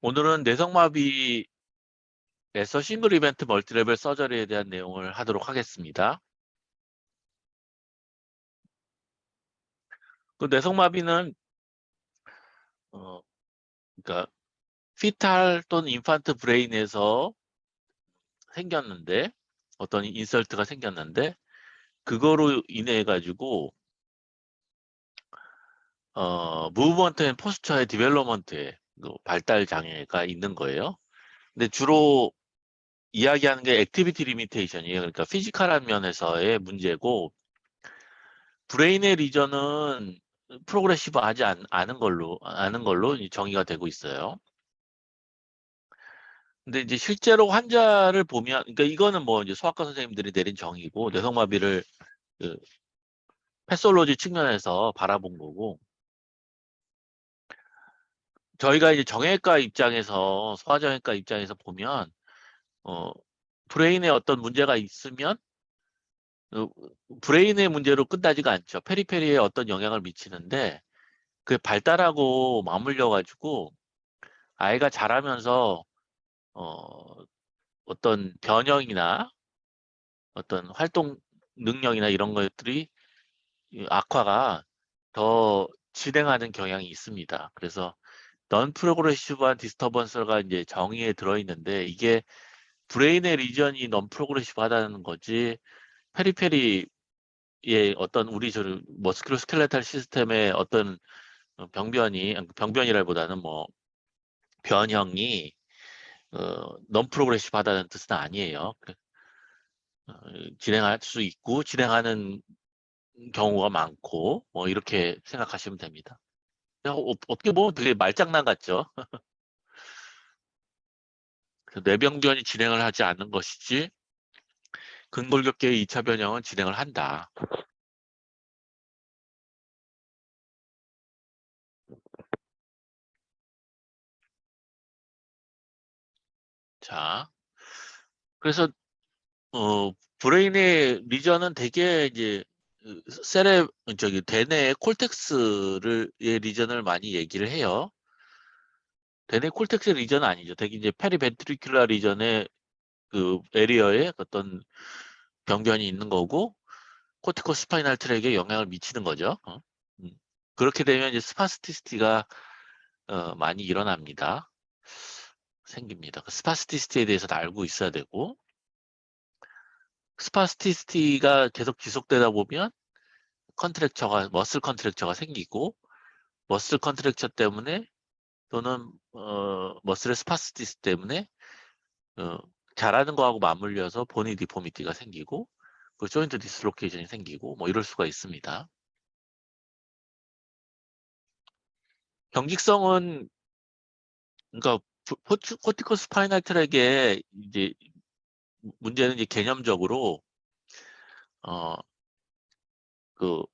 오늘은 뇌성마비에서 싱글 이벤트 멀티레벨 서저리에 대한 내용을 하도록 하겠습니다. 그 뇌성마비는 그러니까 피탈 또는 인판트 브레인에서 생겼는데 어떤 인설트가 생겼는데 그거로 인해 가지고 무브먼트 앤 포스처의 디벨롭먼트에 발달 장애가 있는 거예요. 근데 주로 이야기하는 게 액티비티 리미테이션이에요. 그러니까 피지컬한 면에서의 문제고 브레인의 리전은 프로그레시브 하지 않은 걸로 정의가 되고 있어요. 근데 이제 실제로 환자를 보면, 그러니까 이거는 뭐 이제 소아과 선생님들이 내린 정의고, 뇌성마비를 그 패솔로지 측면에서 바라본 거고, 저희가 이제 정형외과 입장에서, 소아정형외과 입장에서 보면, 어, 브레인에 어떤 문제가 있으면, 어, 브레인의 문제로 끝나지가 않죠. 페리페리에 어떤 영향을 미치는데, 그게 발달하고 맞물려가지고, 아이가 자라면서 어떤 변형이나 어떤 활동 능력이나 이런 것들이 악화가 더 진행하는 경향이 있습니다. 그래서 넌 프로그레시브한 디스터번스가 이제 정의에 들어있는데 이게 브레인의 리전이 넌 프로그레시브하다는 거지 페리페리의 어떤 우리 저 머스큐로스켈레탈 시스템의 어떤 병변이라기보다는 뭐 변형이 넌 프로그레시브하다는 뜻은 아니에요. 진행할 수 있고 진행하는 경우가 많고 뭐 이렇게 생각하시면 됩니다. 어떻게 보면 되게 말장난 같죠. 뇌병변이 진행을 하지 않는 것이지 근골격계의 2차 변형은 진행을 한다. 자, 그래서 브레인의 리전은 대개 이제 세레 저기 대뇌의 콜텍스를 의 리전을 많이 얘기를 해요. 대뇌 콜텍스 리전은 아니죠. 대개 이제 페리벤트리큘라 리전의 그 에리어에 어떤 병변이 있는 거고 코티코 스파이널 트랙에 영향을 미치는 거죠. 음. 그렇게 되면 이제 스파스티시티가 많이 일어납니다. 생깁니다. 그 스파스티시티에 대해서도 알고 있어야 되고 스파스티시티가 계속 지속되다 보면 머슬 컨트랙처가 생기고 머슬 컨트랙처 때문에 또는 머슬의 스파스티시티 때문에 어, 잘하는 거하고 맞물려서 보니 디포미티가 생기고 그 조인트 디스로케이션이 생기고 뭐 이럴 수가 있습니다. 경직성은 그러니까 코티코 스파이널 트랙의 이제 문제는 이제 개념적으로 어 그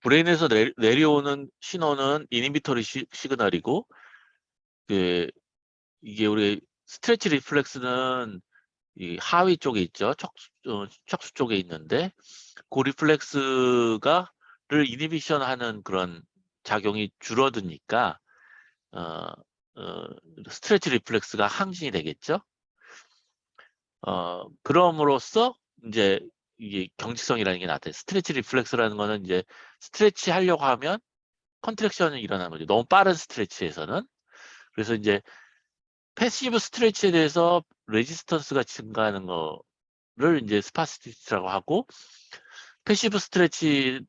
브레인에서 내려오는 신호는 이니비토리 시그널이고 그 이게 우리 스트레치 리플렉스는 이 하위 쪽에 있죠. 척수 쪽에 있는데 그 리플렉스가를 이니비션 하는 그런 작용이 줄어드니까 어, 스트레치 리플렉스가 항진이 되겠죠. 그럼으로써 이제 이게 경직성이라는 게 나타나요. 스트레치 리플렉스라는 거는 이제 스트레치 하려고 하면 컨트랙션이 일어나는 거죠. 너무 빠른 스트레치에서는. 그래서 이제 패시브 스트레치에 대해서 레지스턴스가 증가하는 거를 이제 스파스티스라고 하고 패시브 스트레치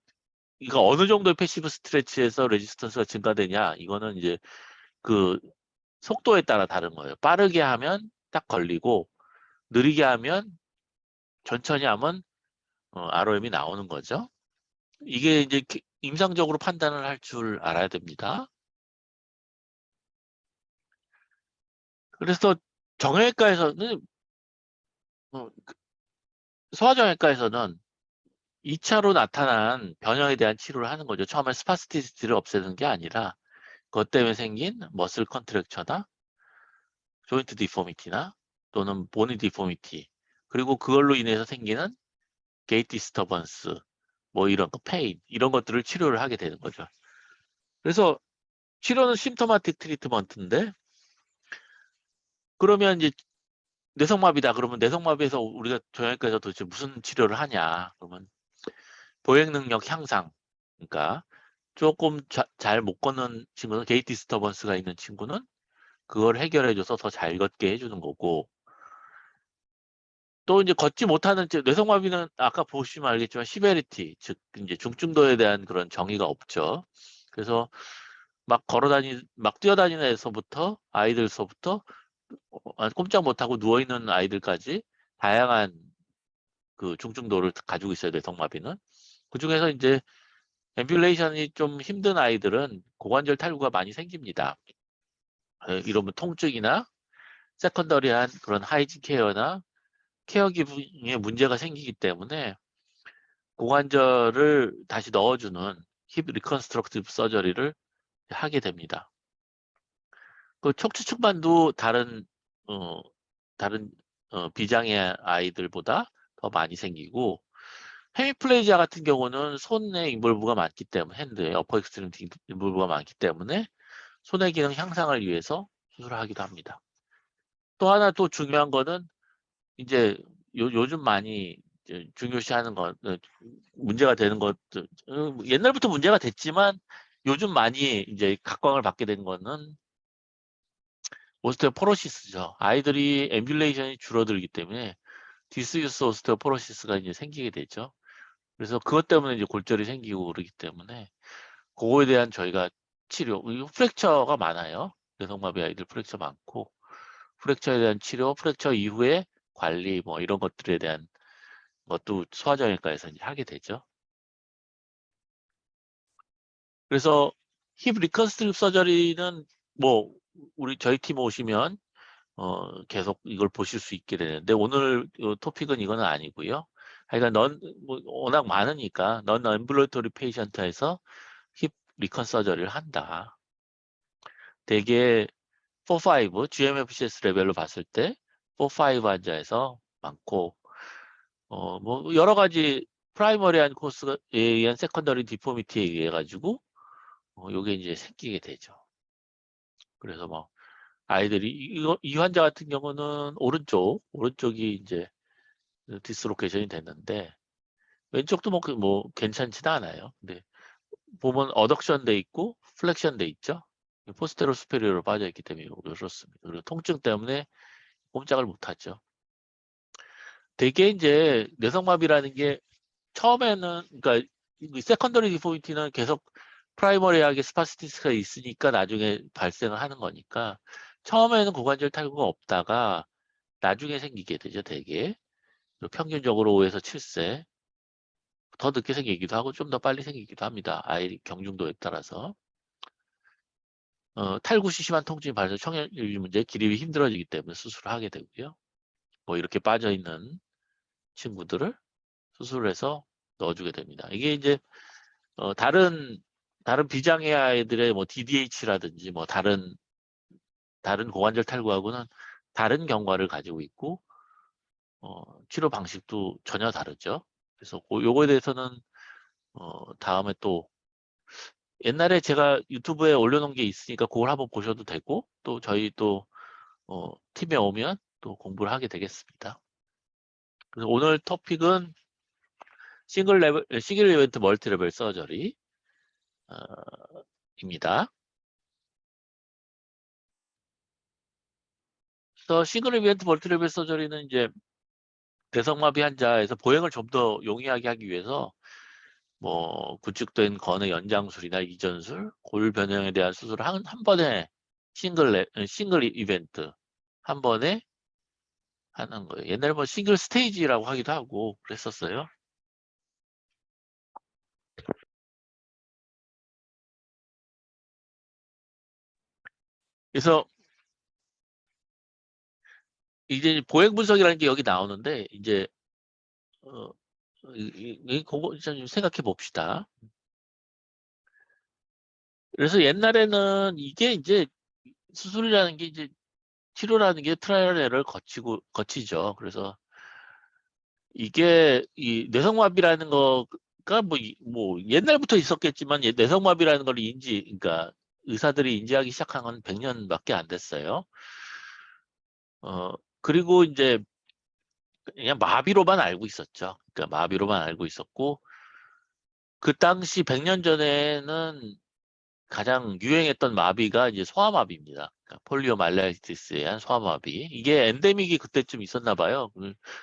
이거 어느 정도의 패시브 스트레치에서 레지스턴스가 증가되냐 이거는 이제 그 속도에 따라 다른 거예요. 빠르게 하면 딱 걸리고 느리게 하면 천천히 하면 ROM이 나오는 거죠. 이게 이제 임상적으로 판단을 할 줄 알아야 됩니다. 그래서 정형외과에서는 소아정형외과에서는 2차로 나타난 변형에 대한 치료를 하는 거죠. 처음에 스파스티시티를 없애는 게 아니라 그것 때문에 생긴 머슬 컨트랙처나 조인트 디포미티나 또는 보니 디포미티 그리고 그걸로 인해서 생기는 게이트 디스터번스 뭐 이런 거 페인 이런 것들을 치료를 하게 되는 거죠. 그래서 치료는 심토마틱 트리트먼트인데 그러면 이제 뇌성마비다. 그러면 뇌성마비에서 우리가 정형외과에서 도대체 무슨 치료를 하냐? 그러면 보행 능력 향상. 그러니까 조금 잘 못 걷는 친구는 게이트 디스터번스가 있는 친구는 그걸 해결해줘서 더 잘 걷게 해주는 거고, 또 이제 걷지 못하는 뇌성마비는 아까 보시면 알겠지만 시베리티, 즉 이제 중증도에 대한 그런 정의가 없죠. 그래서 막 뛰어다니는 애서부터 아이들서부터 꼼짝 못하고 누워 있는 아이들까지 다양한 그 중증도를 가지고 있어요. 뇌성마비는. 그 중에서 이제 앰뷸레이션이 좀 힘든 아이들은 고관절 탈구가 많이 생깁니다. 이러면 통증이나 세컨더리한 그런 하이진 케어나 케어 기능에 문제가 생기기 때문에 고관절을 다시 넣어주는 힙 리컨스트럭티브 서저리를 하게 됩니다. 그 척추측만도 어, 다른 비장의 아이들보다 더 많이 생기고, 헤미플레이지아 같은 경우는 손의 인볼브가 많기 때문에, 핸드에 어퍼 익스트리미티 인볼브가 많기 때문에 손의 기능 향상을 위해서 수술을 하기도 합니다. 또 하나 또 중요한 거는 이제 요즘 많이 이제 중요시하는 것, 문제가 되는 것들, 옛날부터 문제가 됐지만 요즘 많이 이제 각광을 받게 된 거는 오스테오포로시스죠. 아이들이 앰뷸레이션이 줄어들기 때문에 디스유스 오스테오포로시스가 이제 생기게 되죠. 그래서 그것 때문에 이제 골절이 생기고 그러기 때문에 그거에 대한 저희가 치료, 프랙처가 많아요. 뇌성마비 아이들 프랙처 많고, 프랙처에 대한 치료, 프랙처 이후에 관리 뭐 이런 것들에 대한 것도 소아정형외과에서 이제 하게 되죠. 그래서 힙 리컨스트립 서저리는 뭐 저희 팀 오시면 계속 이걸 보실 수 있게 되는데, 오늘 토픽은 이거는 아니고요. 하여간 뭐 워낙 많으니까 넌 앰뷸러토리 페이션트에서 힙 리컨 서저리를 한다. 대개 4, 5, GMFCS 레벨로 봤을 때 4, 5 환자에서 많고, 뭐 여러 가지 프라이머리한 코스에 의한 세컨더리 디포미티에 의해 가지고 요게 이제 생기게 되죠. 그래서 뭐 아이들이 이 환자 같은 경우는 오른쪽이 이제 디스로케이션이 됐는데, 왼쪽도 뭐 괜찮지는 않아요. 근데 보면 어덕션 돼 있고 플렉션 돼 있죠. 포스테로 수페리어로 빠져 있기 때문에 그렇습니다. 그리고 통증 때문에 꼼짝을 못 하죠. 대개 이제 뇌성마비라는 게 처음에는, 그러니까 세컨더리 디포미티는 계속 프라이머리하게 스파스티스가 있으니까 나중에 발생을 하는 거니까, 처음에는 고관절 탈구가 없다가 나중에 생기게 되죠. 대개 평균적으로 5에서 7세, 더 늦게 생기기도 하고 좀 더 빨리 생기기도 합니다. 아이 경중도에 따라서. 탈구 시 심한 통증이 발생, 청혈 문제, 기립이 힘들어지기 때문에 수술을 하게 되고요. 뭐 이렇게 빠져 있는 친구들을 수술을 해서 넣어주게 됩니다. 이게 이제 다른 비장애 아이들의 뭐 DDH라든지 뭐 다른 고관절 탈구하고는 다른 경과를 가지고 있고, 치료 방식도 전혀 다르죠. 그래서 요거에 대해서는 다음에 또, 옛날에 제가 유튜브에 올려놓은 게 있으니까 그걸 한번 보셔도 되고, 또 저희 또 팀에 오면 또 공부를 하게 되겠습니다. 그래서 오늘 토픽은 싱글 이벤트 멀티 레벨 서저리 입니다. 그래서 싱글 이벤트 멀티 레벨 서저리는 이제 대성마비 환자에서 보행을 좀 더 용이하게 하기 위해서 뭐 구축된 건의 연장술이나 이전술, 골 변형에 대한 수술을 한 번에 싱글 이벤트 한 번에 하는 거예요. 옛날에 뭐 싱글 스테이지라고 하기도 하고 그랬었어요. 그래서 이제 보행 분석이라는 게 여기 나오는데, 이제 어, 그거 좀 생각해 봅시다. 그래서 옛날에는 이게 이제 수술이라는 게 이제 치료라는 게 트라이얼 에러를 거치죠. 그래서 이게 이 뇌성마비라는 거가 뭐 옛날부터 있었겠지만, 뇌성마비라는 걸 그러니까 의사들이 인지하기 시작한 건 100년밖에 안 됐어요. 그리고 이제 그냥 마비로만 알고 있었죠. 그러니까 마비로만 알고 있었고, 그 당시 100년 전에는 가장 유행했던 마비가 이제 소아마비입니다. 그러니까 폴리오마이라이티스에 의한 소아마비. 이게 엔데믹이 그때쯤 있었나 봐요.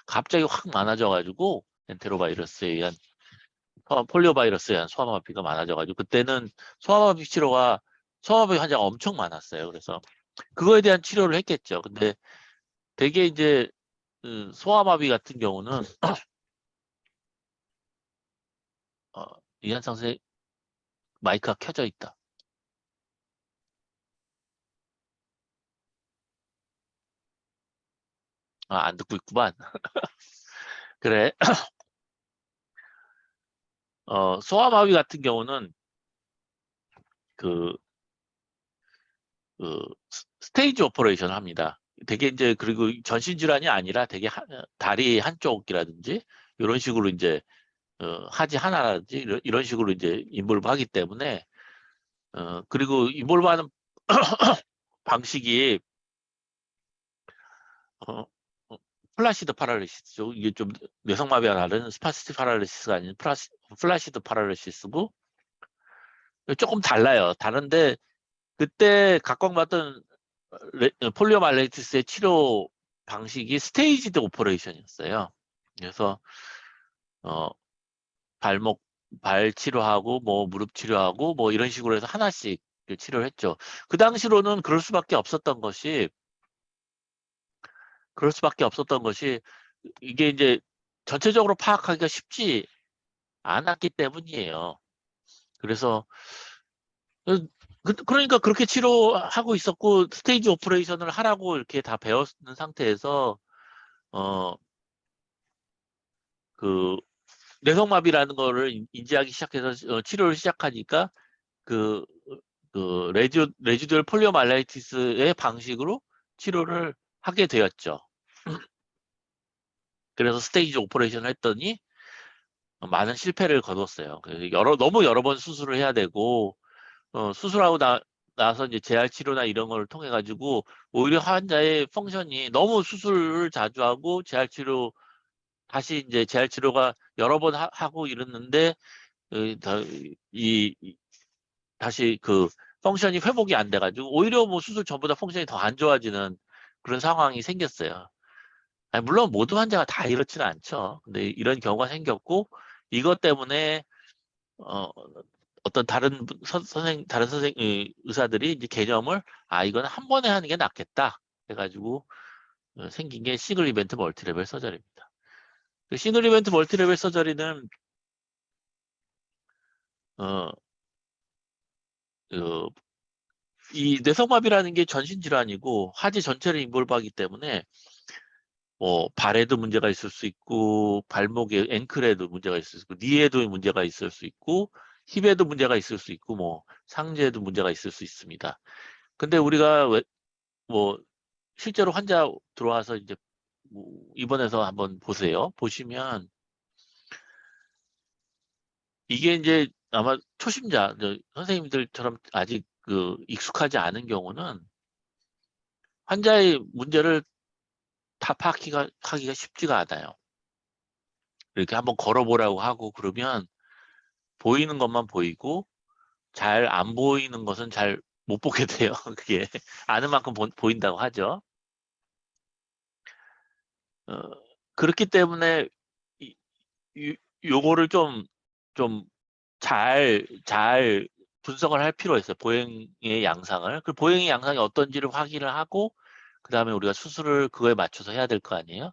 갑자기 확 많아져가지고 엔테로바이러스에 의한 폴리오바이러스에 의한 소아마비가 많아져가지고 그때는 소아마비 환자가 엄청 많았어요. 그래서 그거에 대한 치료를 했겠죠. 근데 되게 이제 소아마비 같은 경우는 어, 이한상 선생 마이크가 켜져 있다. 아, 안 듣고 있구만. 그래. 소아마비 같은 경우는 그, 스테이지 오퍼레이션을 합니다. 되게 이제 그리고 전신 질환이 아니라 되게 다리 한쪽이라든지 이런 식으로 이제 하지 하나라든지 이런 식으로 이제 인볼브 하기 때문에 그리고 인볼브 하는 방식이 어, 플라시드 파랄리시스죠. 이게 좀 뇌성마비와 다른 스파스틱 파랄리시스가 아닌 플라시드 파랄리시스고 조금 달라요. 다른데 그때 각광받던 폴리오마일리티스의 치료 방식이 스테이지드 오퍼레이션이었어요. 그래서 어, 발목 발 치료하고 뭐 무릎 치료하고 뭐 이런 식으로 해서 하나씩 치료를 했죠. 그 당시로는 그럴 수밖에 없었던 것이 이게 이제 전체적으로 파악하기가 쉽지 않았기 때문이에요. 그래서 그러니까 그렇게 치료하고 있었고 스테이지 오퍼레이션을 하라고 이렇게 다 배웠는 상태에서 어 그 뇌성마비라는 거를 인지하기 시작해서 치료를 시작하니까 그, 레지듀얼 폴리오마일라이티스의 방식으로 치료를 하게 되었죠. 그래서 스테이지 오퍼레이션을 했더니 많은 실패를 거뒀어요. 그래서 너무 여러 번 수술을 해야 되고 수술하고 나서 이제 재활 치료나 이런 걸 통해 가지고 오히려 환자의 펑션이 너무 수술을 자주 하고 재활 치료 다시 이제 재활 치료가 여러 번 하고 이랬는데 이 다시 그 펑션이 회복이 안 돼가지고 오히려 뭐 수술 전보다 펑션이 더 안 좋아지는 그런 상황이 생겼어요. 아니, 물론 모든 환자가 다 이렇지는 않죠. 근데 이런 경우가 생겼고 이것 때문에 어, 어떤 다른 의사들이 이제 개념을 이건 한 번에 하는 게 낫겠다 해가지고 생긴 게 싱글 이벤트 멀티레벨 서저리입니다. 그 싱글 이벤트 멀티레벨 서저리는 어, 그, 이 뇌성마비라는 게 전신 질환이고 하지 전체를 인볼브하기 때문에 뭐 발에도 문제가 있을 수 있고 발목에 앵클에도 문제가 있을 수 있고 니에도 문제가 있을 수 있고 힙에도 문제가 있을 수 있고 뭐 상체에도 문제가 있을 수 있습니다. 근데 우리가 뭐 실제로 환자 들어와서 이제 뭐 입원해서 한번 보세요. 보시면 이게 이제 아마 초심자 선생님들처럼 아직 익숙하지 않은 경우는 환자의 문제를 다 하기가 쉽지가 않아요. 이렇게 한번 걸어보라고 하고 그러면 보이는 것만 보이고 잘 안 보이는 것은 잘 못 보게 돼요. 그게 아는 만큼 보인다고 하죠. 어, 그렇기 때문에 이, 요거를 좀 잘 분석을 할 필요가 있어요. 보행의 양상을. 그 보행의 양상이 어떤지를 확인을 하고 그다음에 우리가 수술을 그거에 맞춰서 해야 될 거 아니에요.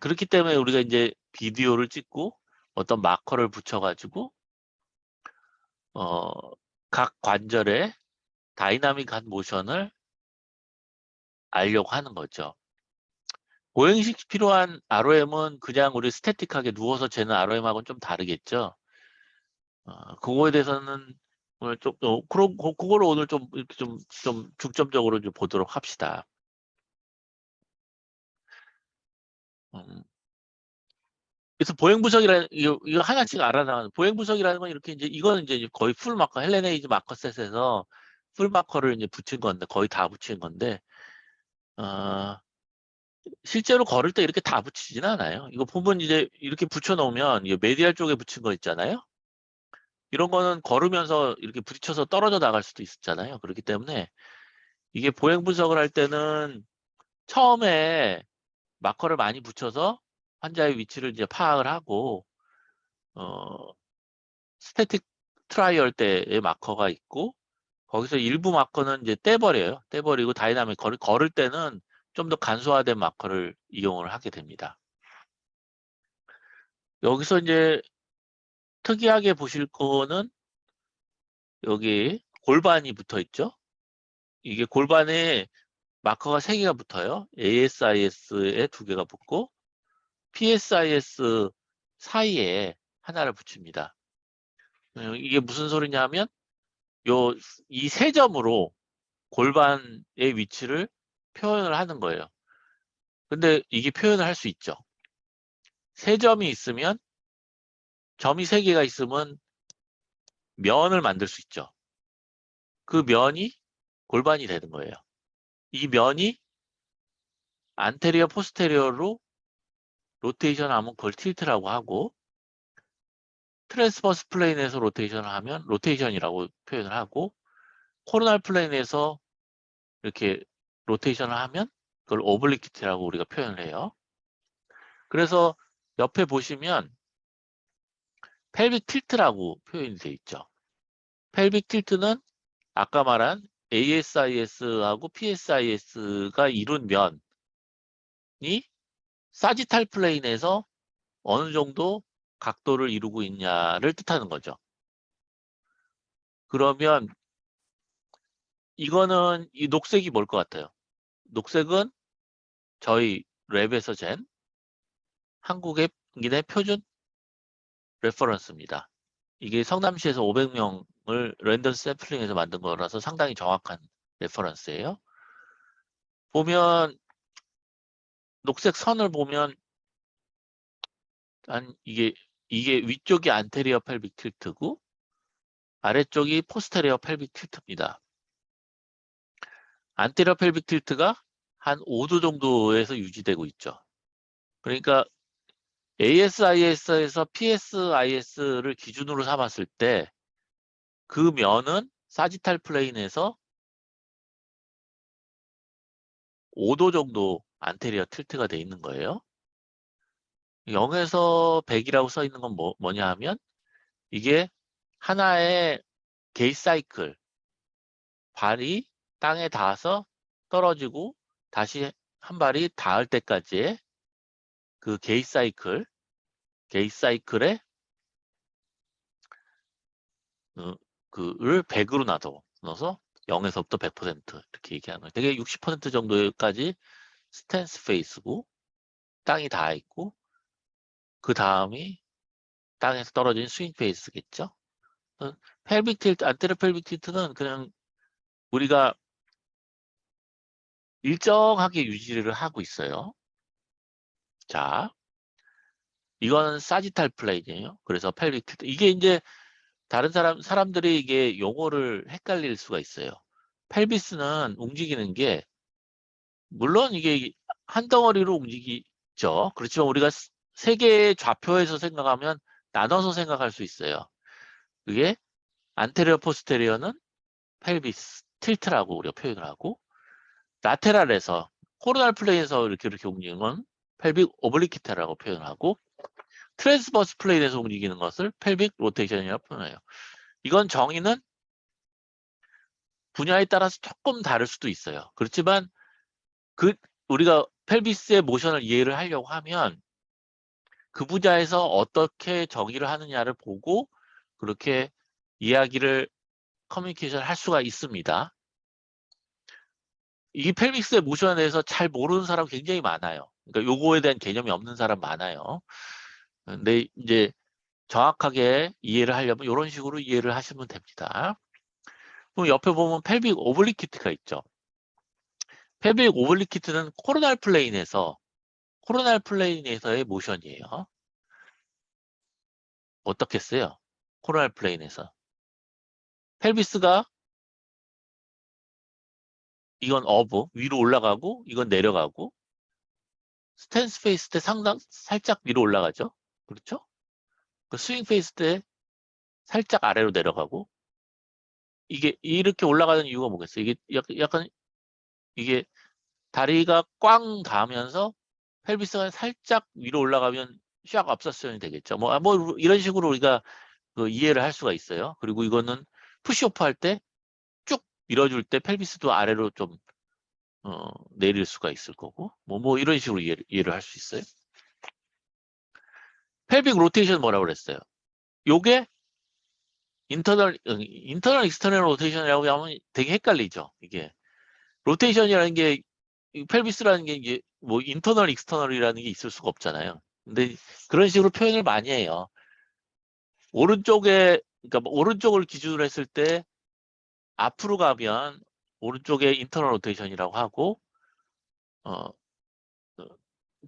그렇기 때문에 우리가 이제 비디오를 찍고 어떤 마커를 붙여가지고 어, 각 관절의 다이나믹한 모션을 알려고 하는 거죠. 보행식 필요한 ROM은 그냥 우리 스태틱하게 누워서 재는 ROM하고는 좀 다르겠죠. 그거에 대해서는 오늘 그거를 오늘 좀 이렇게 좀 중점적으로 좀 보도록 합시다. 음, 그래서 이거 하나씩 알아나가는 보행부석이라는 건 이렇게 이제 이거는 이제 거의 풀 마커 헬레네이즈 마커셋에서 풀 마커를 이제 붙인 건데 거의 다 붙인 건데 어, 실제로 걸을 때 이렇게 다 붙이지는 않아요. 이거 보면 이제 이렇게 붙여놓으면 이 메디알 쪽에 붙인 거 있잖아요. 이런 거는 걸으면서 이렇게 부딪혀서 떨어져 나갈 수도 있잖아요. 그렇기 때문에 이게 보행 분석을 할 때는 처음에 마커를 많이 붙여서 환자의 위치를 이제 파악을 하고 어, 스태틱 트라이얼 때의 마커가 있고 거기서 일부 마커는 이제 떼버려요. 떼버리고 다이나믹 걸을 때는 좀 더 간소화된 마커를 이용을 하게 됩니다. 여기서 이제 특이하게 보실 거는 여기 골반이 붙어 있죠. 이게 골반에 마커가 3개가 붙어요. ASIS에 2개가 붙고 PSIS 사이에 하나를 붙입니다. 이게 무슨 소리냐 하면 이 3점으로 골반의 위치를 표현을 하는 거예요. 근데 이게 표현을 할 수 있죠. 3점이 있으면 점이 3개가 있으면 면을 만들 수 있죠. 그 면이 골반이 되는 거예요. 이 면이 안테리어 포스테리어로 로테이션 하면 그걸 틸트라고 하고 트랜스버스 플레인에서 로테이션을 하면 로테이션이라고 표현을 하고 코로날 플레인에서 이렇게 로테이션을 하면 그걸 오블리퀴티라고 우리가 표현을 해요. 그래서 옆에 보시면 펠빅 틸트라고 표현이 되어 있죠. 펠빅 틸트는 아까 말한 ASIS하고 PSIS가 이룬 면이 사지탈 플레인에서 어느 정도 각도를 이루고 있냐를 뜻하는 거죠. 그러면 이거는 이 녹색이 뭘 것 같아요? 녹색은 저희 랩에서 잰 한국의 표준 레퍼런스입니다. 이게 성남시에서 500명을 랜덤 샘플링해서 만든 거라서 상당히 정확한 레퍼런스예요. 보면 녹색 선을 보면 이게 위쪽이 안테리어 펠빅 틸트고 아래쪽이 포스테리어 펠빅 틸트입니다. 안테리어 펠빅 틸트가 한 5도 정도에서 유지되고 있죠. 그러니까 ASIS에서 PSIS를 기준으로 삼았을 때 그 면은 사지탈 플레인에서 5도 정도 안테리어 틸트가 돼 있는 거예요. 0에서 100이라고 써 있는 건 뭐냐 하면 이게 하나의 게이트 사이클, 발이 땅에 닿아서 떨어지고 다시 한 발이 닿을 때까지의 그 게이트 사이클의 그를 100으로 나눠서 0에서부터 100% 이렇게 얘기하는 거예요. 되게 60% 정도까지 스탠스 페이스고 땅이 닿아 있고 그 다음이 땅에서 떨어진 스윙 페이스겠죠. 펠빅 틸트, 안테리어 펠빅 틸트는 그냥 우리가 일정하게 유지를 하고 있어요. 자, 이거는 사지탈 플레인이에요. 그래서 펠빅 틸트. 이게 이제 다른 사람들이 이게 용어를 헷갈릴 수가 있어요. 펠비스는 움직이는 게 물론 이게 한 덩어리로 움직이죠. 그렇지만 우리가 세 개의 좌표에서 생각하면 나눠서 생각할 수 있어요. 그게 안테리어 포스테리어는 펠비스 틸트라고 우리가 표현을 하고 라테랄에서 코로날 플레인에서 이렇게 움직이는 건 펠빅 오블리키테라고 표현을 하고 트랜스버스 플레인에서 움직이는 것을 펠빅 로테이션이라고 표현해요. 이건 정의는 분야에 따라서 조금 다를 수도 있어요. 그렇지만 우리가 펠비스의 모션을 이해를 하려고 하면 그 분야에서 어떻게 정의를 하느냐를 보고 그렇게 이야기를 커뮤니케이션을 할 수가 있습니다. 이 펠빅스의 모션에 대해서 잘 모르는 사람 굉장히 많아요. 그러니까 요거에 대한 개념이 없는 사람 많아요. 근데 이제 정확하게 이해를 하려면 이런 식으로 이해를 하시면 됩니다. 그럼 옆에 보면 펠빅 오블리퀴트가 있죠. 펠빅 오블리퀴트는 코로날 플레인에서의 모션이에요. 어떻겠어요? 코로날 플레인에서. 펠비스가 이건 위로 올라가고 이건 내려가고 스탠스 페이스 때 상당 살짝 위로 올라가죠. 그렇죠? 그 스윙 페이스 때 살짝 아래로 내려가고 이게 이렇게 올라가는 이유가 뭐겠어요? 이게 약간 이게 다리가 꽝 닿으면서 펠비스가 살짝 위로 올라가면 샥 압사션이 되겠죠. 뭐 이런 식으로 우리가 그 이해를 할 수가 있어요. 그리고 이거는 푸시오프 할 때 쭉 밀어줄 때 펠비스도 아래로 좀 내릴 수가 있을 거고 뭐 이런 식으로 이해를 할 수 있어요. 펠빅 로테이션 뭐라고 그랬어요? 요게 인터널 익스터널 로테이션이라고 하면 되게 헷갈리죠. 이게 로테이션이라는 게 펠비스라는 게 이게 뭐 인터널 익스터널이라는 게 있을 수가 없잖아요. 근데 그런 식으로 표현을 많이 해요. 오른쪽에 그러니까 뭐 오른쪽을 기준으로 했을 때 앞으로 가면 오른쪽에 인터널 로테이션이라고 하고 어,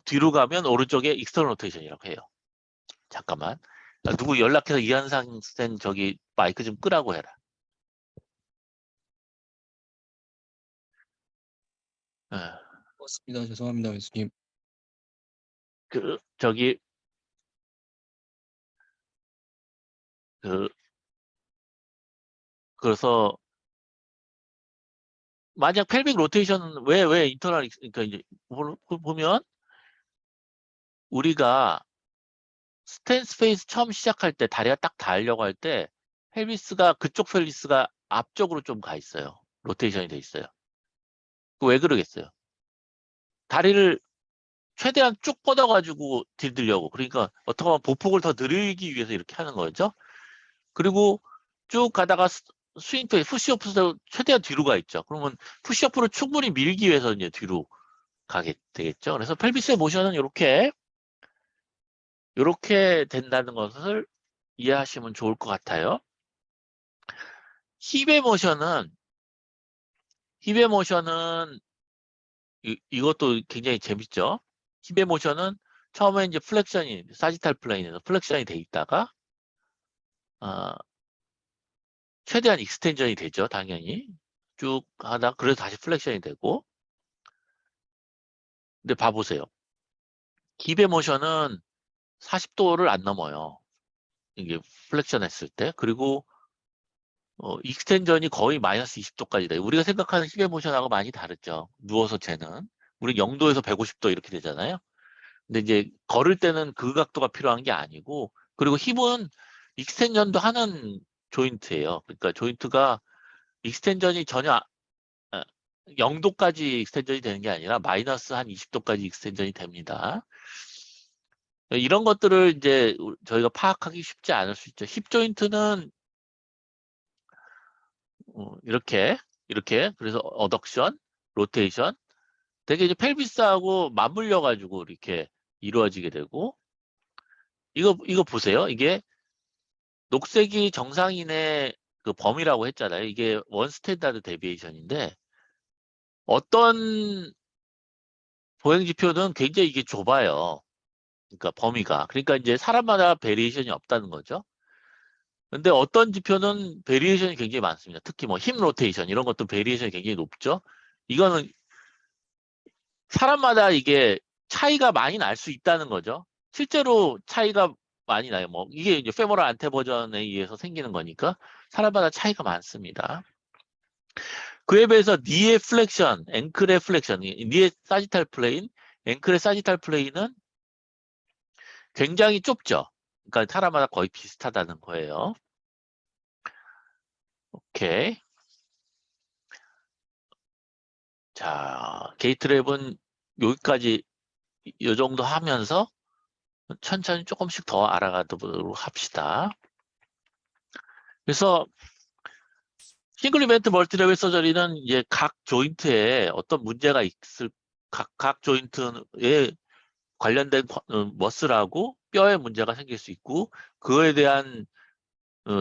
뒤로 가면 오른쪽에 익스터널 로테이션이라고 해요. 잠깐만. 누구 연락해서 이한상 쌤 저기 마이크 좀 끄라고 해라. 어, 맞습니다. 죄송합니다, 교수님. 저기 그 그래서 만약 펠빅 로테이션은 왜 인터널 그러니까 이제 보면 우리가 스탠스 페이스 처음 시작할 때 다리가 딱 닿으려고 할 때 펠비스가 그쪽 펠비스가 앞쪽으로 좀 가 있어요. 로테이션이 돼 있어요. 왜 그러겠어요? 다리를 최대한 쭉 뻗어가지고 들려고. 그러니까 어떻게 보면 보폭을 더 늘리기 위해서 이렇게 하는 거죠. 그리고 쭉 가다가 스윙 페이스, 푸시업도 최대한 뒤로 가 있죠. 그러면 푸시업으로 충분히 밀기 위해서 이제 뒤로 가게 되겠죠. 그래서 펠비스의 모션은 이렇게 된다는 것을 이해하시면 좋을 것 같아요. 힙의 모션은 힙의 모션은 이것도 굉장히 재밌죠. 힙의 모션은 처음에 이제 플렉션이 사지탈 플레인에서 플렉션이 돼 있다가 어, 최대한 익스텐전이 되죠. 당연히 쭉 하다 그래서 다시 플렉션이 되고 근데 봐보세요. 힙의 모션은 40도를 안 넘어요. 이게 플렉션 했을 때 그리고 익스텐전이 거의 마이너스 20도까지 돼요. 우리가 생각하는 힙의 모션하고 많이 다르죠. 누워서 재는 우리 0도에서 150도 이렇게 되잖아요. 근데 이제 걸을 때는 그 각도가 필요한 게 아니고 그리고 힙은 익스텐전도 하는 조인트예요. 그러니까 조인트가 익스텐전이 전혀 0도까지 익스텐전이 되는 게 아니라 마이너스 한 20도까지 익스텐전이 됩니다. 이런 것들을 이제 저희가 파악하기 쉽지 않을 수 있죠. 힙 조인트는 이렇게 그래서 어덕션, 로테이션 되게 이제 펠비스하고 맞물려 가지고 이렇게 이루어지게 되고 이거 보세요. 이게 녹색이 정상인의 그 범위라고 했잖아요. 이게 원 스탠다드 데비에이션인데 어떤 보행 지표는 굉장히 이게 좁아요. 그러니까 범위가. 그러니까 이제 사람마다 베리에이션이 없다는 거죠. 근데 어떤 지표는 베리에이션이 굉장히 많습니다. 특히 뭐 힙 로테이션 이런 것도 베리에이션이 굉장히 높죠. 이거는 사람마다 이게 차이가 많이 날 수 있다는 거죠. 실제로 차이가 많이 나요. 뭐 이게 이제 페모럴 안테 버전에 의해서 생기는 거니까 사람마다 차이가 많습니다. 그에 비해서 니의 플렉션, 앵클의 플렉션, 니의 사지탈 플레인, 앵클의 사지탈 플레인은 굉장히 좁죠. 그러니까 사람마다 거의 비슷하다는 거예요. 오케이. 자, 게이트랩은 여기까지 이 정도 하면서 천천히 조금씩 더 알아가도록 합시다. 그래서 싱글 이벤트 멀티레벨 서저리는 이제 각 조인트에 어떤 문제가 있을 각 조인트에 관련된 머슬하고 뼈에 문제가 생길 수 있고 그거에 대한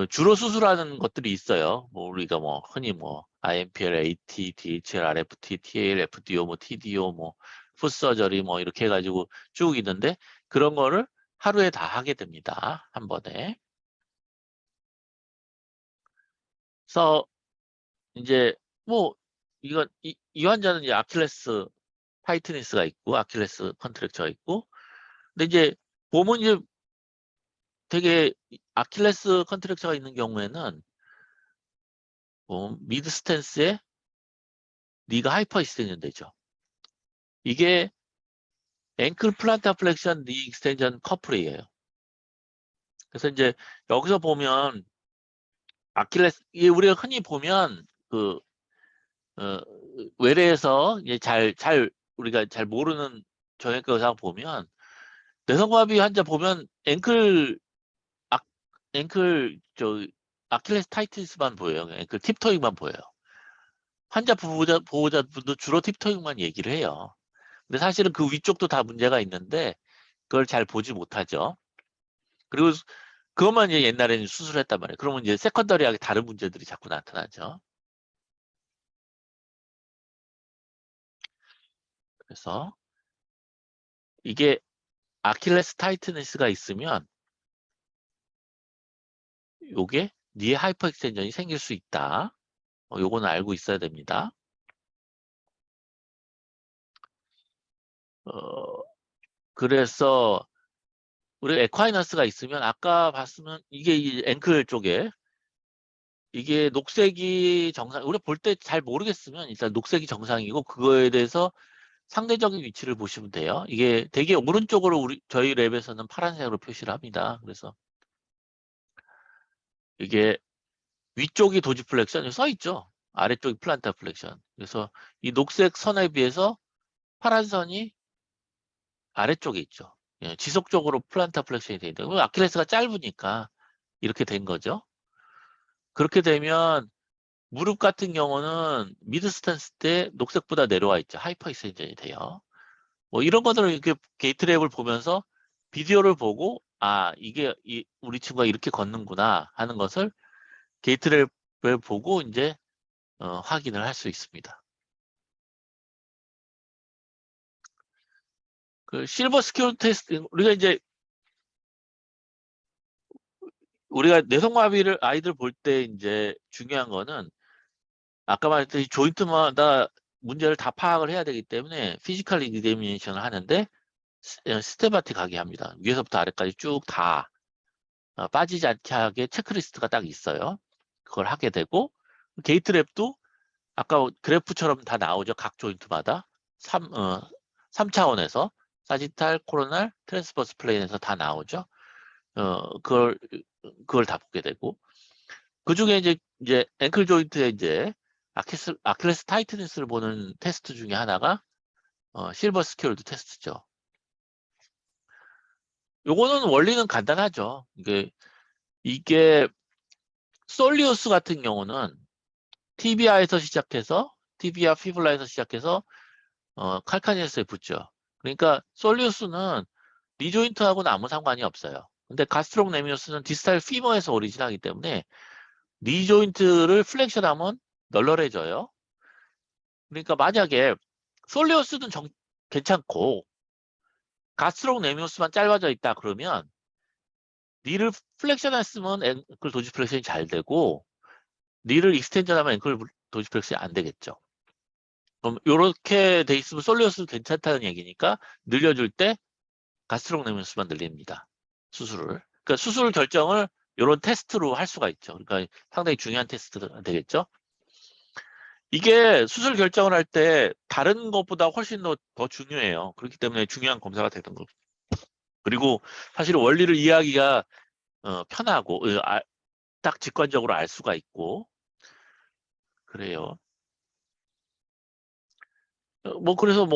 주로 수술하는 것들이 있어요. 뭐 우리가 뭐 흔히 뭐 IMPL, AT, DHL, RFT, TAL, FDO, 뭐 TDO, 뭐 풋서저리 뭐 이렇게 해가지고 쭉 있는데 그런 거를 하루에 다 하게 됩니다. 한 번에. 그래서 이제 뭐 이건 이 환자는 이제 아킬레스 타이트니스가 있고 아킬레스 컨트랙처가 있고, 근데 이제 보면 이제 되게 아킬레스 컨트랙처가 있는 경우에는 미드 스탠스에 니가 하이퍼 익스텐전 되죠. 이게 앵클 플란타 플렉션 니 익스텐전 커플이에요. 그래서 이제 여기서 보면 아킬레스, 이게 우리가 흔히 보면 그 외래에서 이제 우리가 잘 모르는 정형외과 의사 보면 내성마비 환자 보면 앵클 아킬레스 타이티스만 보여요. 앵클 팁토잉만 보여요. 환자 보호자분도 주로 팁토잉만 얘기를 해요. 근데 사실은 그 위쪽도 다 문제가 있는데 그걸 잘 보지 못하죠. 그리고 그것만 이제 옛날에는 수술했단 말이에요. 그러면 이제 세컨더리하게 다른 문제들이 자꾸 나타나죠. 그래서 이게 아킬레스 타이트니스가 있으면 요게 니에 하이퍼 익스텐전이 생길 수 있다. 요거는 알고 있어야 됩니다. 그래서 우리 에콰이너스가 있으면 아까 봤으면 이게 이 앵클 쪽에 이게 녹색이 정상, 우리 볼 때 잘 모르겠으면 일단 녹색이 정상이고 그거에 대해서 상대적인 위치를 보시면 돼요. 이게 되게 오른쪽으로 저희 랩에서는 파란색으로 표시를 합니다. 그래서 이게 위쪽이 도지 플렉션 써 있죠. 아래쪽이 플란타 플렉션. 그래서 이 녹색 선에 비해서 파란 선이 아래쪽에 있죠. 예, 지속적으로 플란타 플렉션이 되어 있다. 아킬레스가 짧으니까 이렇게 된 거죠. 그렇게 되면 무릎 같은 경우는 미드 스탠스 때 녹색보다 내려와 있죠. 하이퍼 익스텐전이 돼요. 뭐 이런 것들을 이렇게 게이트랩을 보면서 비디오를 보고 이게 우리 친구가 이렇게 걷는구나 하는 것을 게이트랩을 보고 이제 확인을 할 수 있습니다. 그 실버 스퀘어 테스트 우리가 내성마비를 아이들 볼 때 이제 중요한 거는 아까 말했듯이 조인트마다 문제를 다 파악을 해야 되기 때문에 피지컬 이그제미네이션을 하는데 시스테마틱하게 합니다. 위에서부터 아래까지 쭉 다 빠지지 않게 하게 체크리스트가 딱 있어요. 그걸 하게 되고 게이트랩도 아까 그래프처럼 다 나오죠. 각 조인트마다 3차원에서 사지탈, 코로날, 트랜스버스 플레인에서 다 나오죠. 그걸 다 보게 되고 그 중에 이제 앵클 조인트에 이제 아킬레스 타이트니스를 보는 테스트 중에 하나가 실버 스퀘어드 테스트죠. 요거는 원리는 간단하죠. 이게 솔리우스 같은 경우는 티비아에서 시작해서 티비아 피블라에서 시작해서 칼카니에스에 붙죠. 그러니까 솔리우스는 리조인트하고는 아무 상관이 없어요. 근데 가스트록네미우스는 디스탈 피머에서 오리진하기 때문에 리조인트를 플렉션하면 널널해져요. 그러니까 만약에 솔리우스는 괜찮고 가스트록네미우스만 짧아져 있다 그러면 니를 플렉션 했으면 앵클 도지 플렉션이 잘 되고 니를 익스텐전하면 앵클 도지 플렉션이 안 되겠죠. 그럼 이렇게 돼 있으면 솔리우스 괜찮다는 얘기니까 늘려줄 때 가스트록네미우스만 늘립니다. 수술을. 그러니까 수술 결정을 이런 테스트로 할 수가 있죠. 그러니까 상당히 중요한 테스트가 되겠죠. 이게 수술 결정을 할 때 다른 것보다 훨씬 더 중요해요. 그렇기 때문에 중요한 검사가 되는 거고. 그리고 사실 원리를 이해하기가 편하고 딱 직관적으로 알 수가 있고 그래요. 그래서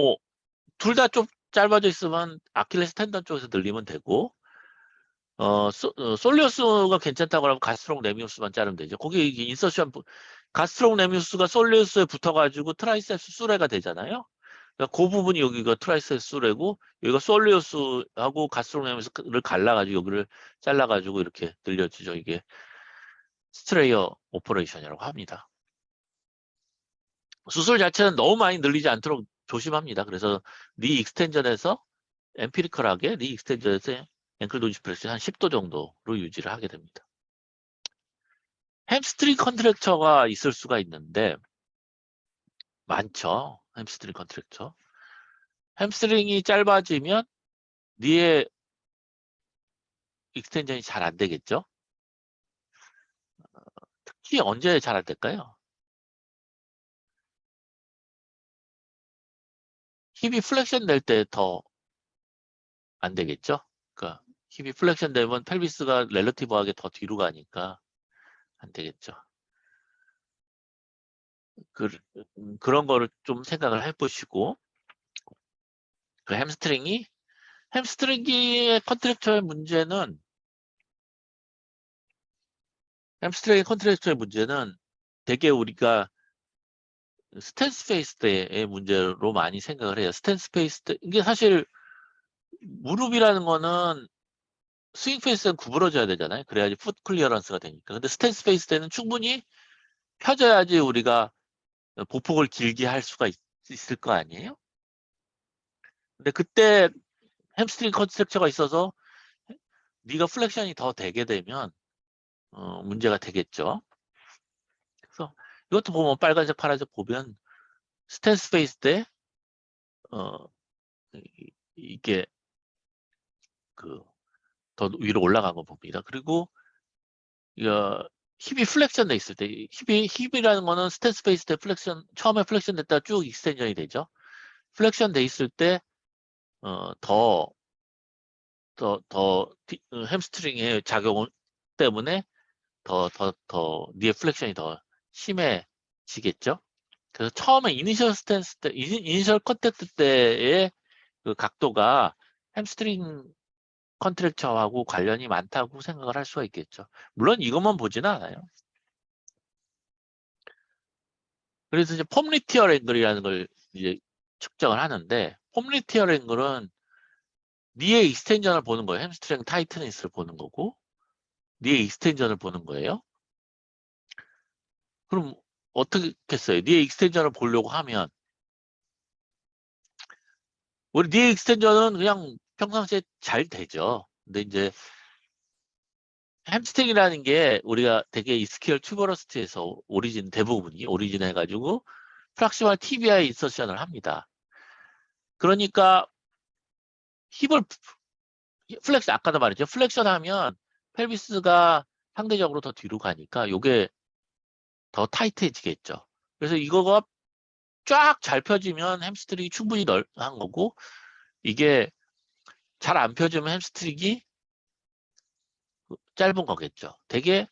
둘 다 좀 짧아져 있으면 아킬레스 텐던 쪽에서 늘리면 되고 솔리우스가 괜찮다고 하면 가스트록 네미우스만 자르면 되죠. 거기 인서션 가스트록 네미우스가 솔리우스에 붙어가지고 트라이셉스 수레가 되잖아요. 그러니까 그 부분이 여기가 트라이셉스 수레고 여기가 솔리우스하고 가스트록 네미우스를 갈라가지고 여기를 잘라가지고 이렇게 늘려주죠. 이게 스트레이어 오퍼레이션이라고 합니다. 수술 자체는 너무 많이 늘리지 않도록 조심합니다. 그래서 니 익스텐전에서 엠피리컬하게 니 익스텐전에서 앵클 도지 프레스 한 10도 정도로 유지를 하게 됩니다. 햄스트링 컨트랙처가 있을 수가 있는데 많죠. 햄스트링 컨트랙처. 햄스트링이 짧아지면 니의 익스텐션이 잘 안 되겠죠? 특히 언제 잘 안 될까요? 힙이 플렉션 될 때 더 안 되겠죠? 그러니까 힙이 플렉션 되면 펠비스가 렐러티브하게 더 뒤로 가니까 안 되겠죠. 그런 거를 좀 생각을 해보시고, 그 햄스트링의 컨트랙처의 문제는, 되게 우리가 스탠스 페이스 때의 문제로 많이 생각을 해요. 스탠스 페이스 때, 이게 사실 무릎이라는 거는 스윙 페이스는 구부러져야 되잖아요. 그래야지 풋 클리어런스가 되니까. 근데 스탠스 페이스 때는 충분히 펴져야지 우리가 보폭을 길게 할 수가 있을 거 아니에요? 근데 그때 햄스트링 컨스트럭처가 있어서 네가 플렉션이 더 되게 되면 문제가 되겠죠. 그래서 이것도 보면 빨간색, 파란색 보면 스탠스 페이스 때 어, 이게 그 더 위로 올라간 거 봅니다. 그리고 이거 힙이 플렉션 돼 있을 때 힙이라는 거는 스탠스 페이스 때 플렉션 처음에 플렉션 됐다 쭉 익스텐션이 되죠. 플렉션 돼 있을 때 더 햄스트링의 작용 때문에 더 니의 플렉션이 더 심해지겠죠. 그래서 처음에 이니셜 스탠스 때, 이니셜 컨택트 때의 그 각도가 햄스트링 컨트랙처하고 관련이 많다고 생각을 할 수가 있겠죠. 물론 이것만 보지는 않아요. 그래서 이제 폼리티얼 앵글이라는 걸 이제 측정을 하는데, 폼리티얼 앵글은 니의 익스텐전을 보는 거예요. 햄스트링 타이트니스를 보는 거고, 니의 익스텐전을 보는 거예요. 그럼 어떻게 했어요? 니의 익스텐전을 보려고 하면 우리 니의 익스텐전은 그냥 평상시에 잘 되죠. 근데 이제 햄스트링이라는 게 우리가 되게 이스키얼 튜버러스트에서 대부분이 오리진 해가지고 프락시멀 TBI 인서션을 합니다. 그러니까 힙을 플렉션 아까도 말했죠. 플렉션 하면 펠비스가 상대적으로 더 뒤로 가니까 이게 더 타이트해지겠죠. 그래서 이거가 쫙 잘 펴지면 햄스트링이 충분히 한 거고, 이게 잘 안 펴지면 햄스트링이 짧은 거겠죠. 되게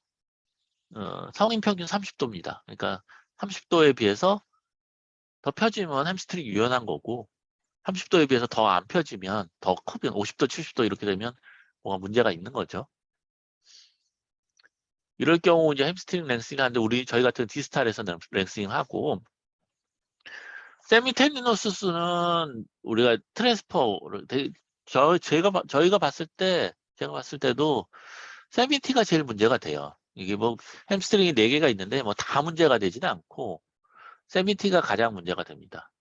성인 평균 30도입니다. 그러니까 30도에 비해서 더 펴지면 햄스트링이 유연한 거고, 30도에 비해서 더 안 펴지면, 더 크면 50도, 70도 이렇게 되면 뭐가 문제가 있는 거죠. 이럴 경우 이제 햄스트링 랭싱 하는데 저희 같은 디스탈에서 랭싱 하고, 세미테니노스는 우리가 트랜스퍼를 제가 봤을 때도 세미티가 제일 문제가 돼요. 이게 뭐 햄스트링이 4개가 있는데 뭐 다 문제가 되지는 않고 세미티가 가장 문제가 됩니다.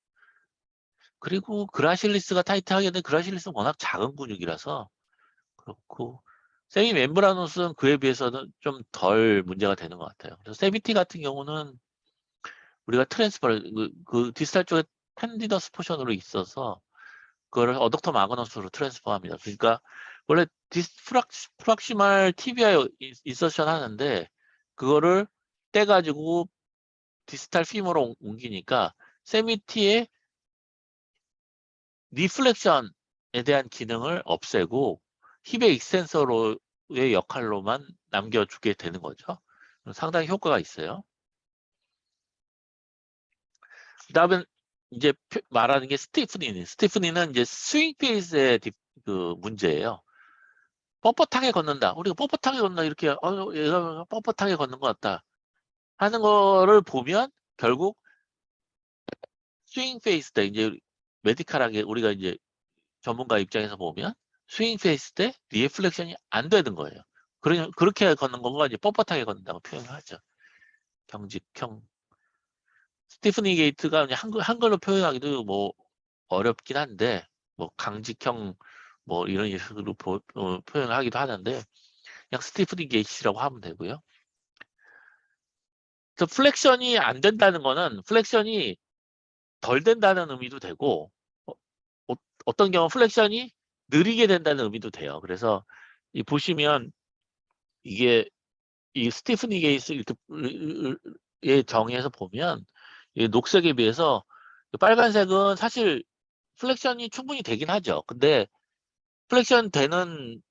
그리고 그라실리스가 타이트하게 되는 그라실리스는 워낙 작은 근육이라서 그렇고, 세미 멤브라노스는 그에 비해서는 좀 덜 문제가 되는 것 같아요. 그래서 세미티 같은 경우는 우리가 트랜스퍼를 그 디스탈 쪽에 텐디너스 포션으로 있어서 그거를 어덕터 마그너스로 트랜스퍼합니다. 그러니까 원래 프락시말 TBI 인서션 하는데 그거를 떼가지고 디스탈 피머로 옮기니까 세미티의 리플렉션에 대한 기능을 없애고 힙의 익스텐서로의 역할로만 남겨주게 되는 거죠. 상당히 효과가 있어요. 그 다음에 이제 말하는 게 스티프니는 이제 스윙 페이스의 그 문제예요. 뻣뻣하게 걷는다. 우리가 뻣뻣하게 걷는다. 이렇게 얘가 뻣뻣하게 걷는 것 같다 하는 거를 보면 결국 스윙 페이스 때 이제 메디컬하게 우리가 이제 전문가 입장에서 보면 스윙 페이스 때 리플렉션이 안 되는 거예요. 그렇게 걷는 거가 이제 뻣뻣하게 걷는다고 표현을 하죠. 경직형. 스티프니 게이트가 그냥 한글로 표현하기도 뭐 어렵긴 한데, 뭐 강직형 뭐 이런 식으로 표현을 하기도 하는데, 그냥 스티프니 게이트라고 하면 되고요. 그래서 플렉션이 안 된다는 거는 플렉션이 덜 된다는 의미도 되고, 어떤 경우 플렉션이 느리게 된다는 의미도 돼요. 그래서 이 보시면 이게 이 스티프니 게이스 이렇게 정의해서 보면 이 녹색에 비해서 빨간색은 사실 플렉션이 충분히 되긴 하죠. 근데 플렉션 되는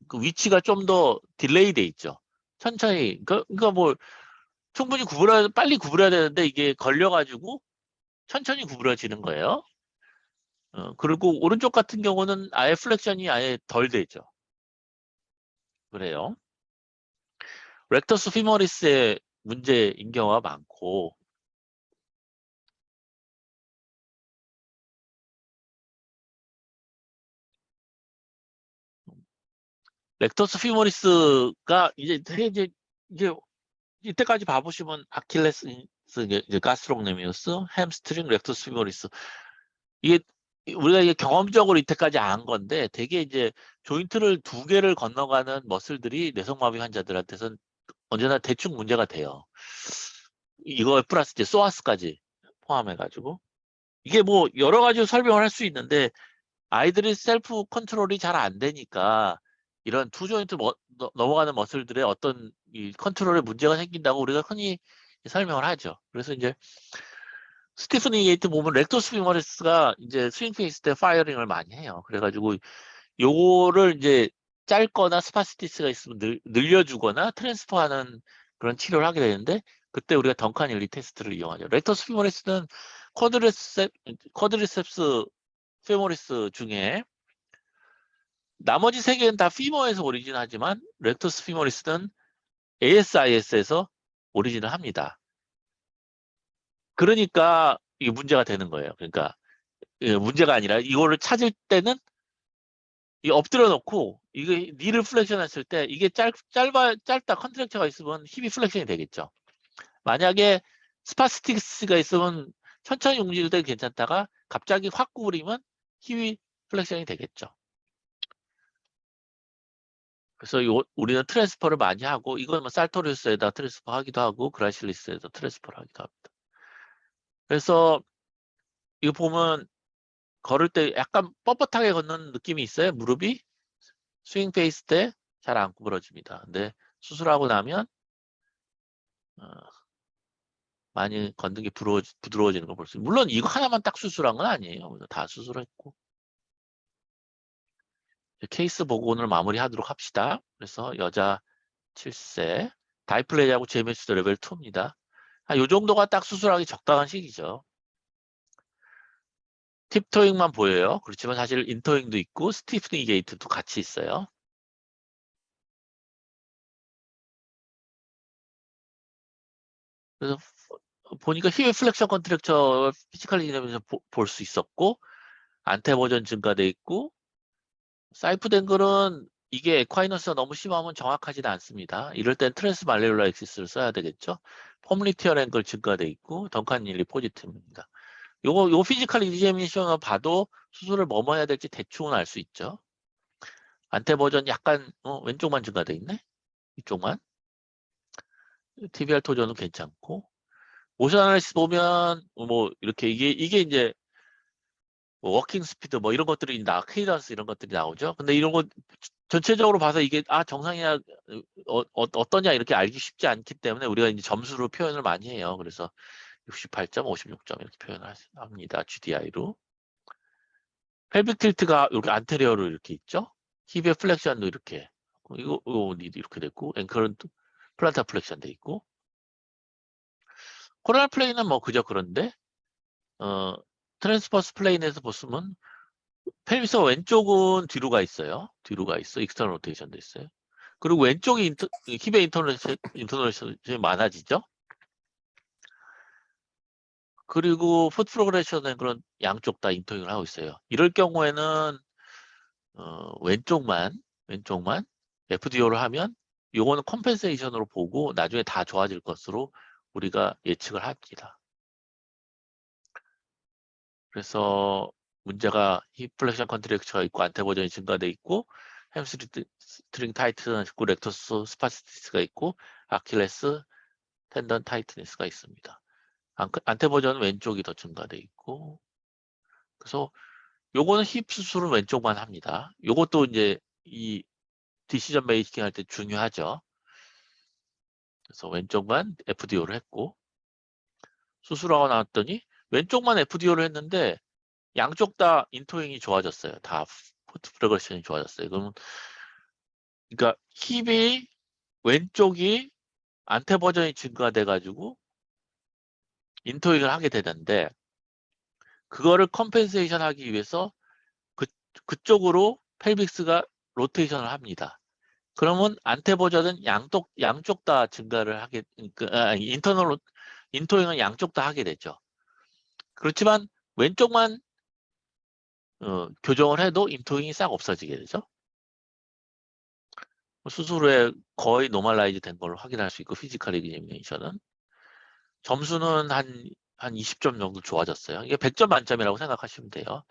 그 위치가 좀 더 딜레이 돼 있죠. 천천히. 그러니까 뭐 충분히 빨리 구부려야 되는데 이게 걸려가지고 천천히 구부러지는 거예요. 그리고 오른쪽 같은 경우는 아예 플렉션이 아예 덜 되죠. 그래요. 렉터스 피머리스의 문제인 경우가 많고, 렉터스 피머리스가 이제 이때까지 봐보시면 아킬레스, 이제 가스트로크네미우스, 햄스트링, 렉터스 피머리스. 이게 우리가 이게 경험적으로 이때까지 안 건데 되게 이제 조인트를 두 개를 건너가는 머슬들이 뇌성마비 환자들한테선 언제나 대충 문제가 돼요. 이거 플러스 이제 소아스까지 포함해가지고 이게 뭐 여러 가지로 설명을 할 수 있는데 아이들이 셀프 컨트롤이 잘 안 되니까 이런 투 조인트 넘어가는 머슬들의 어떤 이 컨트롤에 문제가 생긴다고 우리가 흔히 설명을 하죠. 그래서 이제 스티프니 게이트 보면 렉토스 피머리스가 이제 스윙 페이스 때 파이어링을 많이 해요. 그래가지고 요거를 이제 짧거나 스파시티스가 있으면 늘려주거나 트랜스퍼하는 그런 치료를 하게 되는데 그때 우리가 덩칸 일리 테스트를 이용하죠. 렉토스 피머리스는 쿼드리셉스 페모리스 중에 나머지 세 개는 다 피머에서 오리진하지만 렉토스 피머리스는 ASIS에서 오리진을 합니다. 그러니까 이게 문제가 되는 거예요. 그러니까 문제가 아니라 이거를 찾을 때는 이 엎드려 놓고 이게 니를 플렉션 했을 때 이게 짧다 컨트랙처가 있으면 힙이 플렉션이 되겠죠. 만약에 스파스틱스가 있으면 천천히 움직일 때 괜찮다가 갑자기 확 구부리면 힙이 플렉션이 되겠죠. 그래서 우리는 트랜스퍼를 많이 하고 이건 뭐 살토리우스에다 트랜스퍼 하기도 하고 그라실리스에다 트랜스퍼를 하기도 합니다. 그래서 이거 보면 걸을 때 약간 뻣뻣하게 걷는 느낌이 있어요. 무릎이 스윙 페이스 때 잘 안 구부러집니다. 근데 수술하고 나면 어, 많이 걷는 게 부드러워지는 걸 볼 수 있어요. 물론 이거 하나만 딱 수술한 건 아니에요. 다 수술했고 케이스 보고 오늘 마무리하도록 합시다. 그래서 여자 7세 다이플레이하고 제메스도 레벨 2입니다. 이 정도가 딱 수술하기 적당한 시기죠. 팁토잉만 보여요. 그렇지만 사실 인토잉도 있고 스티프닝 게이트도 같이 있어요. 그래서 보니까 힙의 플렉션 컨트랙처 피지컬 이내면서 볼 수 있었고 안테버전 증가돼 있고 사이프된 글은 이게 에콰이너스가 너무 심하면 정확하지는 않습니다. 이럴 땐 트랜스 말레룰라 엑시스를 써야 되겠죠. 폼리티얼 앵글 증가돼 있고 덩칸 닐리 포지티브입니다. 요 피지컬 이제미션을 봐도 수술을 뭐뭐 해야 될지 대충은 알 수 있죠. 안테버전 약간 왼쪽만 증가돼 있네. 이쪽만. TBR 토전은 괜찮고 모션 아날리시스 보면 뭐 이렇게 이게 이제 뭐 워킹 스피드 뭐 이런 것들이 케이던스 이런 것들이 나오죠. 근데 이런 거 전체적으로 봐서 이게 정상이야 어떠냐 이렇게 알기 쉽지 않기 때문에 우리가 이제 점수로 표현을 많이 해요. 그래서 68점, 56점 이렇게 표현을 합니다. GDI로. 펠빅 틸트가 이렇게 안테리어로 이렇게 있죠. 힙의 플렉션도 이렇게 이거 이렇게 됐고 앵클은 플란타 플렉션 돼 있고 코로나 플레이는 뭐 그저 그런데 어 트랜스퍼스 플레인에서 보시면 펠비스 왼쪽은 뒤로 가 있어요. 뒤로 가 있어. 익스터널 로테이션도 있어요. 그리고 왼쪽이 힙의 인터널레이션이 많아지죠. 그리고 풋 프로그레션은 그런 양쪽 다 인터윙을 하고 있어요. 이럴 경우에는 왼쪽만 FDO를 하면 요거는 컴펜세이션으로 보고 나중에 다 좋아질 것으로 우리가 예측을 합니다. 그래서 문제가 힙 플렉션 컨트랙처가 있고 안테버전이 증가돼 있고 햄스트링 타이트는 있고 렉터스 스파시티스가 있고 아킬레스 텐던 타이트니스가 있습니다. 안테버전은 왼쪽이 더 증가돼 있고 그래서 요거는 힙 수술은 왼쪽만 합니다. 요것도 이제 이 디시전 메이킹 할 때 중요하죠. 그래서 왼쪽만 FDO를 했고, 수술하고 나왔더니 왼쪽만 FDO를 했는데 양쪽 다 인토잉이 좋아졌어요. 다 포트 프로그레션이 좋아졌어요. 그러니까 힙이 왼쪽이 안테 버전이 증가돼 가지고 인토잉을 하게 되는데, 그거를 컴펜세이션 하기 위해서 그쪽으로 펠빅스가 로테이션을 합니다. 그러면 안테 버전은 양쪽 다 증가를 하게, 인토잉은 양쪽 다 하게 되죠. 그렇지만 왼쪽만 교정을 해도 인토잉이 싹 없어지게 되죠. 수술 후에 거의 노멀라이즈 된 걸로 확인할 수 있고, 피지컬 에그제미네이션은 점수는 한 20점 정도 좋아졌어요. 이게 100점 만점이라고 생각하시면 돼요.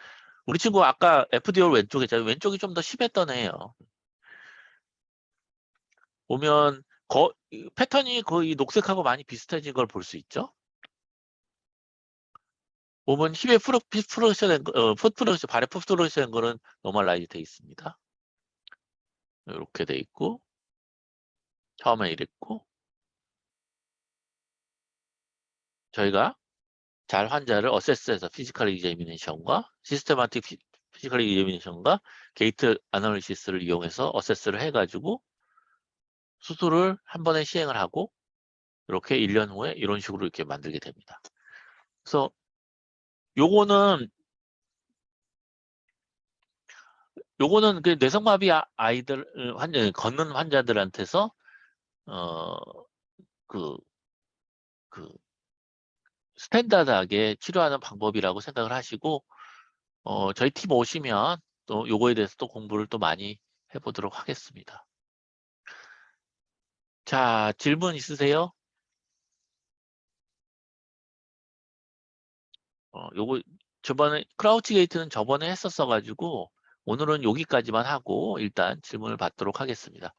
우리 친구 아까 FDR 왼쪽에 있잖아요. 왼쪽이 좀 더 심했던 애예요. 보면 패턴이 거의 녹색하고 많이 비슷해진 걸 볼 수 있죠. 보면 힙의 풋프로션, 발에 풋프로션 된 거는 노멀라이즈 돼 있습니다. 이렇게 돼 있고, 처음에 이랬고, 저희가 잘 환자를 어세스해서 피지컬 이제미네이션과 시스테마틱 피지컬 이제미네이션과 게이트 아나리시스를 이용해서 어세스를 해가지고 수술을 한 번에 시행을 하고, 이렇게 1년 후에 이런 식으로 이렇게 만들게 됩니다. 그래서 요거는 그 뇌성마비 아이들 걷는 환자들한테서 그 스탠다드하게 치료하는 방법이라고 생각을 하시고, 저희 팀 오시면 또 요거에 대해서 또 공부를 또 많이 해보도록 하겠습니다. 자, 질문 있으세요? 요거 저번에 크라우치 게이트는 저번에 했었어 가지고 오늘은 여기까지만 하고 일단 질문을 받도록 하겠습니다.